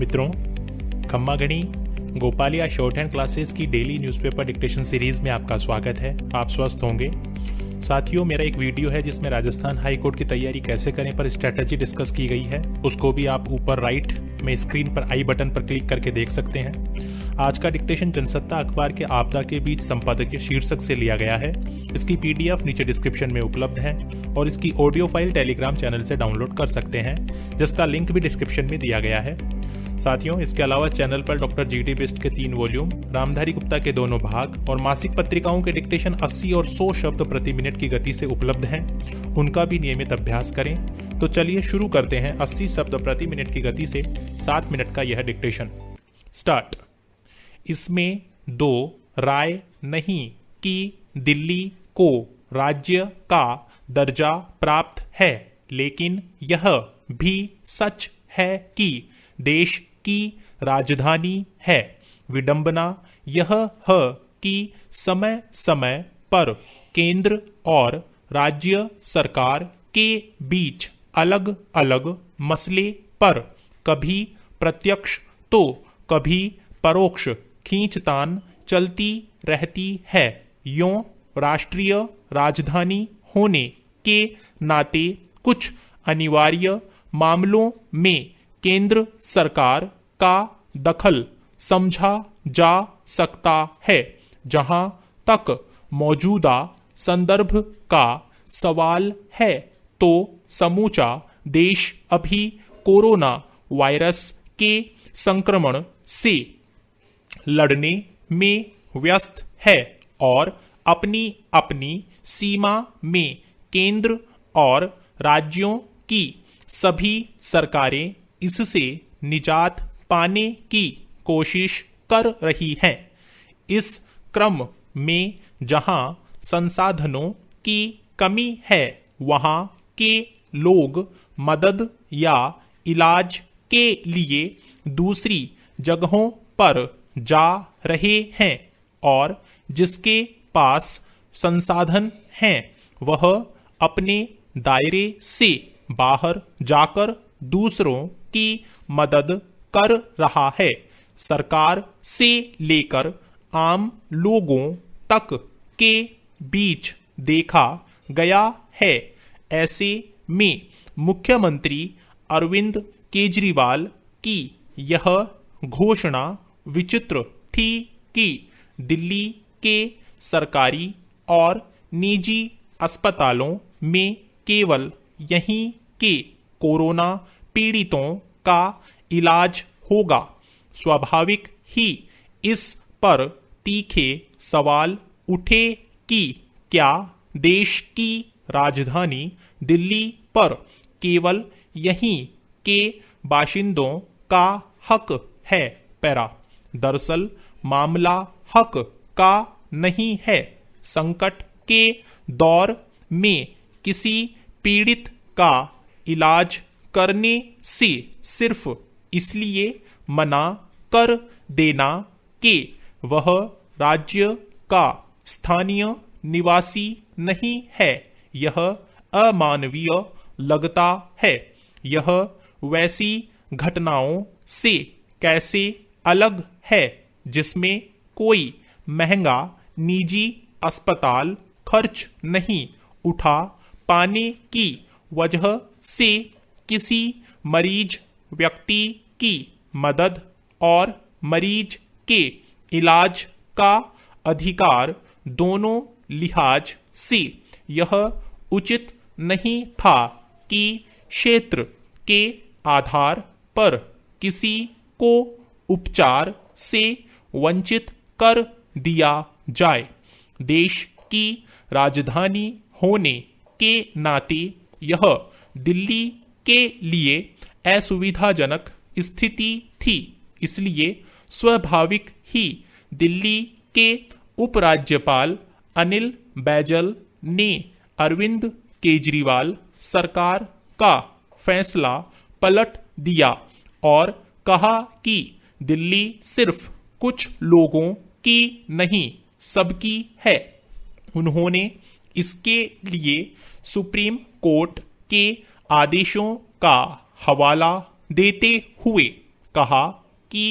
मित्रों, खम्मा घड़ी गोपालिया शॉर्ट हैंड क्लासेस की डेली न्यूज़पेपर डिक्टेशन सीरीज में आपका स्वागत है। आप स्वस्थ होंगे। साथियों, मेरा एक वीडियो है जिसमें राजस्थान हाई कोर्ट की तैयारी कैसे करें पर स्ट्रेटजी डिस्कस की गई है। उसको भी आप ऊपर राइट में स्क्रीन पर आई बटन पर क्लिक करके देख सकते हैं। आज का डिक्टेशन जनसत्ता अखबार के आपदा के बीच संपादकीय शीर्षक से लिया गया है। इसकी पीडीएफ नीचे डिस्क्रिप्शन में उपलब्ध है और इसकी ऑडियो फाइल टेलीग्राम चैनल से डाउनलोड कर सकते हैं, जिसका लिंक भी डिस्क्रिप्शन में दिया गया है। साथियों, इसके अलावा चैनल पर डॉक्टर जीडी बिस्ट के 3 वॉल्यूम, रामधारी गुप्ता के दोनों भाग और मासिक पत्रिकाओं के डिक्टेशन 80 और 100 शब्द प्रति मिनट की गति से उपलब्ध हैं। उनका भी नियमित अभ्यास करें। तो चलिए शुरू करते हैं 80 शब्द प्रति मिनट की गति से 7 मिनट का यह डिक्टेशन। स्टार्ट। इसमें 2 राय नहीं कि दिल्ली को राज्य का दर्जा प्राप्त है, लेकिन यह भी सच है कि देश की राजधानी है। विडंबना यह है कि समय समय पर केंद्र और राज्य सरकार के बीच अलग अलग मसले पर कभी प्रत्यक्ष तो कभी परोक्ष खींचतान चलती रहती है। यों राष्ट्रीय राजधानी होने के नाते कुछ अनिवार्य मामलों में केंद्र सरकार का दखल समझा जा सकता है। जहां तक मौजूदा संदर्भ का सवाल है तो समूचा देश अभी कोरोना वायरस के संक्रमण से लड़ने में व्यस्त है और अपनी अपनी सीमा में केंद्र और राज्यों की सभी सरकारें इससे निजात पाने की कोशिश कर रही हैं। इस क्रम में जहां संसाधनों की कमी है, वहां के लोग मदद या इलाज के लिए दूसरी जगहों पर जा रहे हैं और जिसके पास संसाधन हैं वह अपने दायरे से बाहर जाकर दूसरों की मदद कर रहा है। सरकार से लेकर आम लोगों तक के बीच देखा गया है। ऐसे में मुख्यमंत्री अरविंद केजरीवाल की यह घोषणा विचित्र थी कि दिल्ली के सरकारी और निजी अस्पतालों में केवल यहीं के कोरोना पीड़ितों का इलाज होगा। स्वाभाविक ही इस पर तीखे सवाल उठे कि क्या देश की राजधानी दिल्ली पर केवल यहीं के बाशिंदों का हक है। पैरा। दरअसल मामला हक का नहीं है। संकट के दौर में किसी पीड़ित का इलाज करने से सिर्फ इसलिए मना कर देना कि वह राज्य का स्थानीय निवासी नहीं है, यह अमानवीय लगता है। यह वैसी घटनाओं से कैसे अलग है जिसमें कोई महंगा निजी अस्पताल खर्च नहीं उठा पाने की वजह से किसी मरीज व्यक्ति की मदद और मरीज के इलाज का अधिकार दोनों लिहाज से यह उचित नहीं था कि क्षेत्र के आधार पर किसी को उपचार से वंचित कर दिया जाए। देश की राजधानी होने के नाते यह दिल्ली के लिए असुविधाजनक स्थिति थी। इसलिए स्वाभाविक ही दिल्ली के उपराज्यपाल अनिल बैजल ने अरविंद केजरीवाल सरकार का फैसला पलट दिया और कहा कि दिल्ली सिर्फ कुछ लोगों की नहीं, सबकी है। उन्होंने इसके लिए सुप्रीम कोर्ट के आदेशों का हवाला देते हुए कहा कि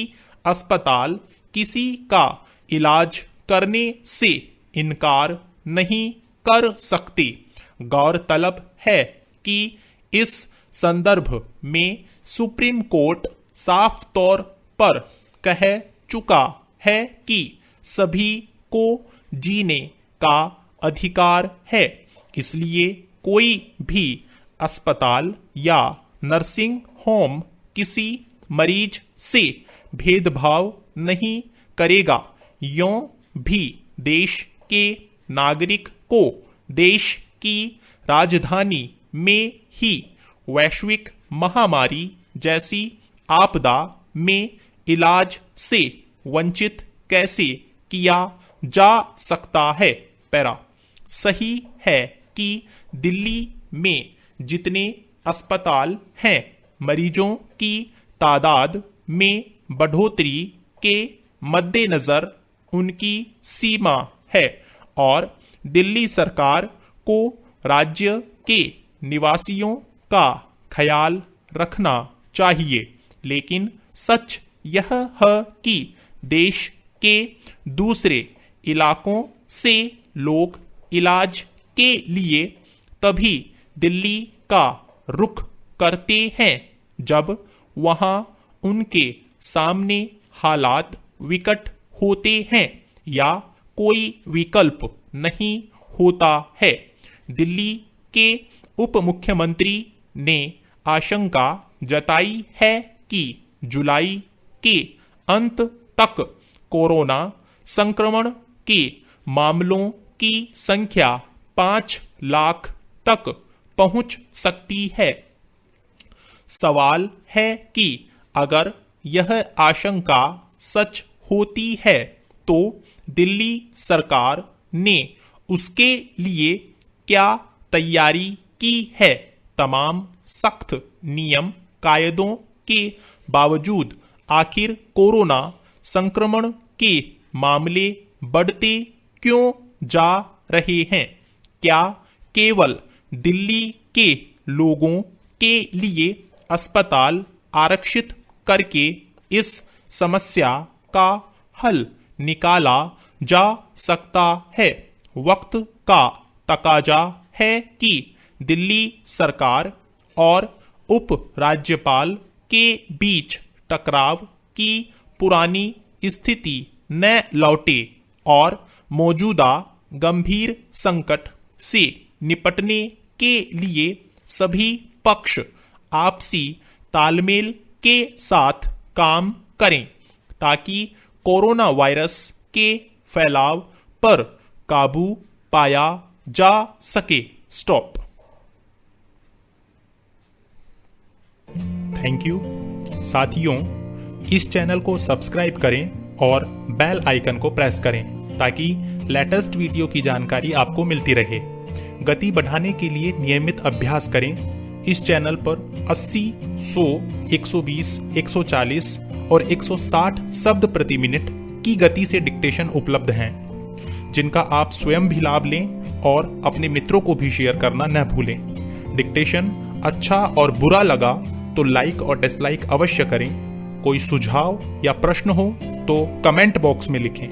अस्पताल किसी का इलाज करने से इनकार नहीं कर सकते। गौरतलब है कि इस संदर्भ में सुप्रीम कोर्ट साफ तौर पर कह चुका है कि सभी को जीने का अधिकार है, इसलिए कोई भी अस्पताल या नर्सिंग होम किसी मरीज से भेदभाव नहीं करेगा। यों भी देश के नागरिक को देश की राजधानी में ही वैश्विक महामारी जैसी आपदा में इलाज से वंचित कैसे किया जा सकता है। पैरा सही है कि दिल्ली में जितने अस्पताल हैं, मरीजों की तादाद में बढ़ोतरी के मद्देनजर उनकी सीमा है और दिल्ली सरकार को राज्य के निवासियों का ख्याल रखना चाहिए। लेकिन सच यह है कि देश के दूसरे इलाकों से लोग इलाज के लिए तभी दिल्ली का रुख करते हैं जब वहां उनके सामने हालात विकट होते हैं या कोई विकल्प नहीं होता है। दिल्ली के उप मुख्यमंत्री ने आशंका जताई है कि जुलाई के अंत तक कोरोना संक्रमण के मामलों की संख्या 5 लाख तक पहुंच सकती है। सवाल है कि अगर यह आशंका सच होती है तो दिल्ली सरकार ने उसके लिए क्या तैयारी की है। तमाम सख्त नियम कायदों के बावजूद आखिर कोरोना संक्रमण के मामले बढ़ते क्यों जा रहे हैं? क्या केवल दिल्ली के लोगों के लिए अस्पताल आरक्षित करके इस समस्या का हल निकाला जा सकता है? वक्त का तकाजा है कि दिल्ली सरकार और उप राज्यपाल के बीच टकराव की पुरानी स्थिति न लौटे और मौजूदा गंभीर संकट से निपटने के लिए सभी पक्ष आपसी तालमेल के साथ काम करें ताकि कोरोना वायरस के फैलाव पर काबू पाया जा सके। स्टॉप। Thank you. साथियों, इस चैनल को सब्सक्राइब करें और बेल आइकन को प्रेस करें ताकि लेटेस्ट वीडियो की जानकारी आपको मिलती रहे। गति बढ़ाने के लिए नियमित अभ्यास करें। इस चैनल पर 80, 100, 120, 140 और 160 शब्द प्रति मिनट की गति से डिक्टेशन उपलब्ध हैं, जिनका आप स्वयं भी लाभ लें और अपने मित्रों को भी शेयर करना न भूलें। डिक्टेशन अच्छा और बुरा लगा तो लाइक और डिसलाइक अवश्य करें। कोई सुझाव या प्रश्न हो तो कमेंट बॉक्स में लिखें।